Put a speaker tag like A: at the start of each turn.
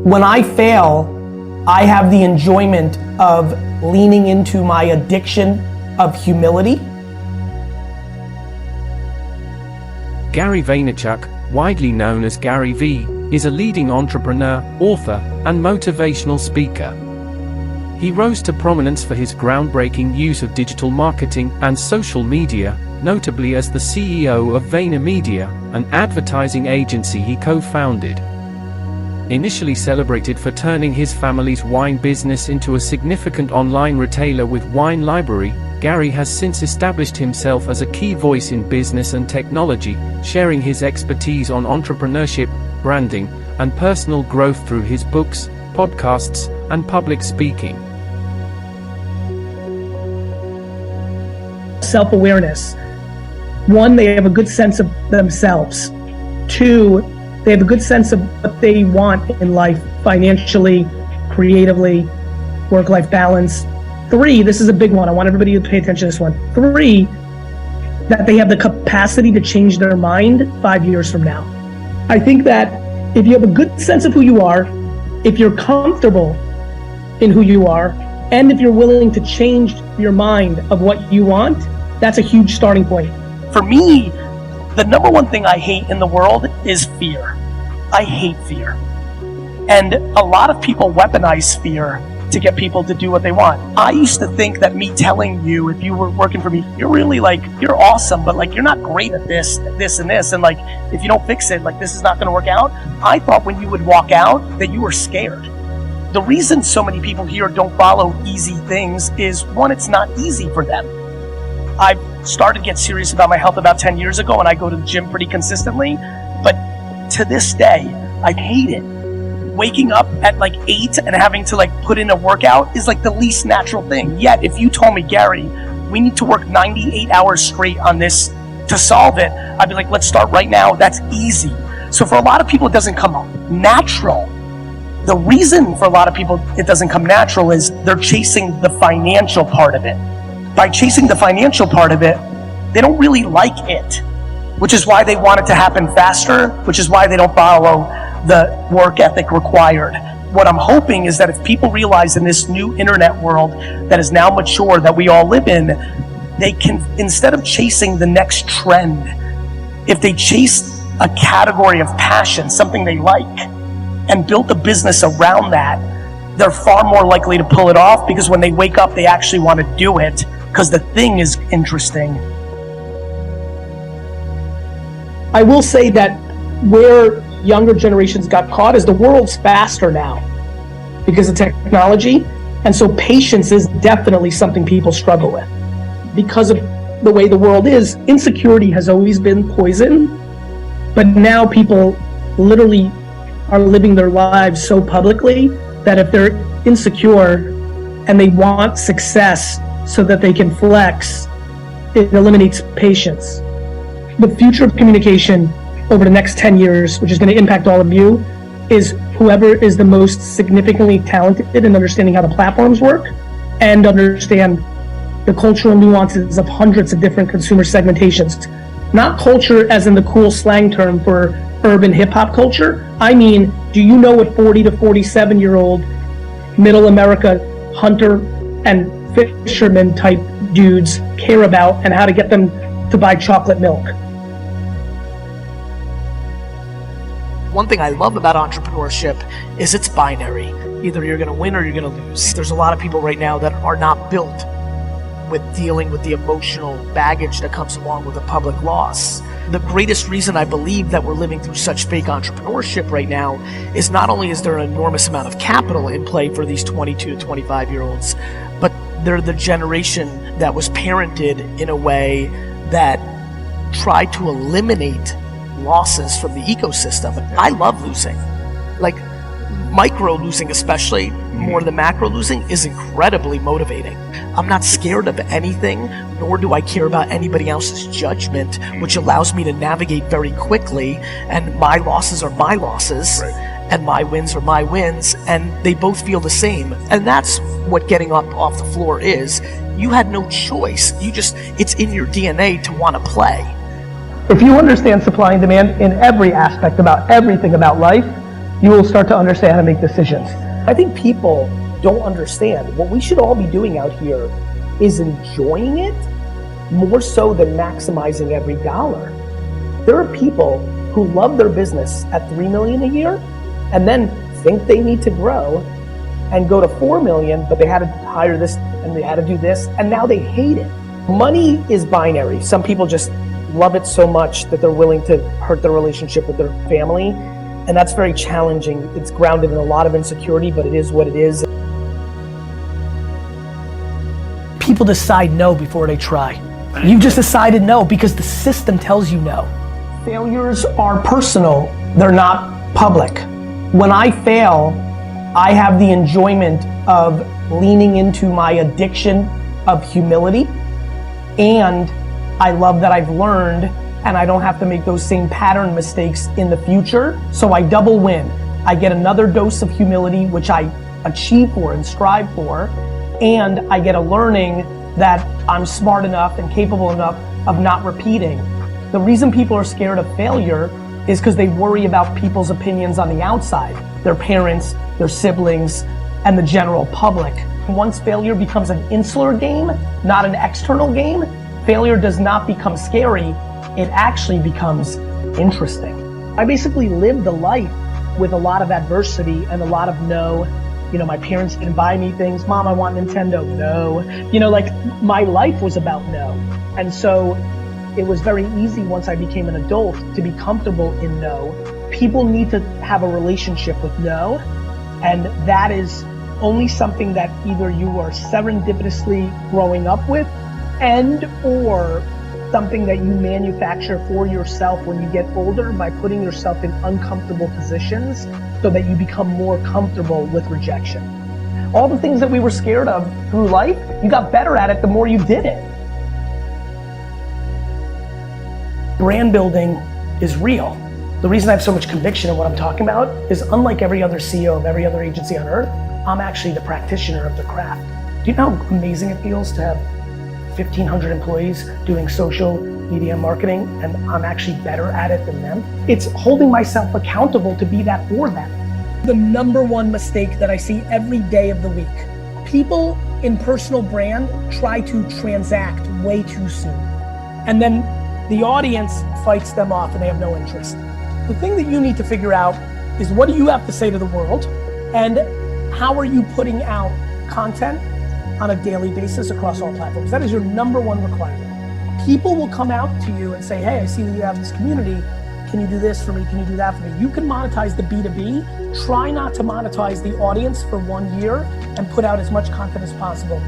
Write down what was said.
A: When I fail, I have the enjoyment of leaning into my addiction of humility.
B: Gary Vaynerchuk, widely known as Gary V, is a leading entrepreneur, author, and motivational speaker. He rose to prominence for his groundbreaking use of digital marketing and social media, notably as the CEO of VaynerMedia, an advertising agency he co-founded. Initially celebrated for turning his family's wine business into a significant online retailer with wine library, Gary has since established himself as a key voice in business and technology, sharing his expertise on entrepreneurship, branding, and personal growth through his books, podcasts, and public speaking.
A: Self-awareness. One, they have a good sense of themselves. Two, they have a good sense of what they want in life, financially, creatively, work-life balance. Three, this is a big one. I want everybody to pay attention to this one. Three, that they have the capacity to change their mind 5 years from now. I think that if you have a good sense of who you are, if you're comfortable in who you are, and if you're willing to change your mind of what you want, that's a huge starting point. For me, the number one thing I hate in the world is fear. I hate fear. And a lot of people weaponize fear to get people to do what they want. I used to think that me telling you, if you were working for me, you're really you're awesome, but you're not great at this, and this, and if you don't fix it, this is not gonna work out. I thought when you would walk out that you were scared. The reason so many people here don't follow easy things is, one, it's not easy for them. I started to get serious about my health about 10 years ago, and I go to the gym pretty consistently, but to this day, I hate it. Waking up at 8 and having to put in a workout is the least natural thing. Yet, if you told me, Gary, we need to work 98 hours straight on this to solve it, I'd be let's start right now. That's easy. So for a lot of people, it doesn't come natural. The reason for a lot of people it doesn't come natural is they're chasing the financial part of it. By chasing the financial part of it, they don't really like it, which is why they want it to happen faster, which is why they don't follow the work ethic required. What I'm hoping is that if people realize in this new internet world that is now mature, that we all live in, they can, instead of chasing the next trend, if they chase a category of passion, something they like, and build a business around that, they're far more likely to pull it off, because when they wake up, they actually want to do it because the thing is interesting. I will say that where younger generations got caught is the world's faster now because of technology, and so patience is definitely something people struggle with. Because of the way the world is, insecurity has always been poison, but now people literally are living their lives so publicly that if they're insecure and they want success so that they can flex, it eliminates patience. The future of communication over the next 10 years, which is going to impact all of you, is whoever is the most significantly talented in understanding how the platforms work and understand the cultural nuances of hundreds of different consumer segmentations. Not culture as in the cool slang term for urban hip hop culture. I mean, do you know what 40 to 47-year-old middle America hunter and fisherman type dudes care about, and how to get them to buy chocolate milk?
C: One thing I love about entrepreneurship is it's binary. Either you're going to win or you're going to lose. There's a lot of people right now that are not built with dealing with the emotional baggage that comes along with a public loss. The greatest reason I believe that we're living through such fake entrepreneurship right now is not only is there an enormous amount of capital in play for these 22 to 25-year-olds, but they're the generation that was parented in a way that tried to eliminate losses from the ecosystem. I love losing. Micro losing especially, more than macro losing, is incredibly motivating. I'm not scared of anything, nor do I care about anybody else's judgment, which allows me to navigate very quickly, and my losses are my losses, and my wins are my wins, and they both feel the same. And that's what getting up off the floor is. You had no choice. It's in your DNA to want to play.
A: If you understand supply and demand in every aspect about everything about life, you will start to understand how to make decisions. I think people don't understand. What we should all be doing out here is enjoying it more so than maximizing every dollar. There are people who love their business at $3 million a year and then think they need to grow and go to 4 million, but they had to hire this and they had to do this, and now they hate it. Money is binary. Some people just love it so much that they're willing to hurt their relationship with their family, and that's very challenging. It's grounded in a lot of insecurity, but it is what it is. People decide no before they try. You've just decided no because the system tells you no. Failures are personal, they're not public. When I fail, I have the enjoyment of leaning into my addiction of humility, and I love that I've learned and I don't have to make those same pattern mistakes in the future, so I double win. I get another dose of humility, which I achieve for and strive for, and I get a learning that I'm smart enough and capable enough of not repeating. The reason people are scared of failure is because they worry about people's opinions on the outside, their parents, their siblings, and the general public. Once failure becomes an insular game, not an external game, failure does not become scary, it actually becomes interesting. I basically lived a life with a lot of adversity and a lot of no. You know, my parents didn't buy me things. Mom, I want Nintendo. No. You know, like my life was about no. And so it was very easy once I became an adult to be comfortable in no. People need to have a relationship with no. And that is only something that either you are serendipitously growing up with and or something that you manufacture for yourself when you get older by putting yourself in uncomfortable positions so that you become more comfortable with rejection. All the things that we were scared of through life, you got better at it the more you did it. Brand building is real. The reason I have so much conviction in what I'm talking about is unlike every other CEO of every other agency on earth, I'm actually the practitioner of the craft. Do you know how amazing it feels to have 1,500 employees doing social media marketing, and I'm actually better at it than them? It's holding myself accountable to be that for them. The number one mistake that I see every day of the week, people in personal brand try to transact way too soon. And then the audience fights them off and they have no interest. The thing that you need to figure out is what do you have to say to the world, and how are you putting out content on a daily basis across all platforms. That is your number one requirement. People will come out to you and say, hey, I see that you have this community. Can you do this for me? Can you do that for me? You can monetize the B2B. Try not to monetize the audience for 1 year and put out as much content as possible.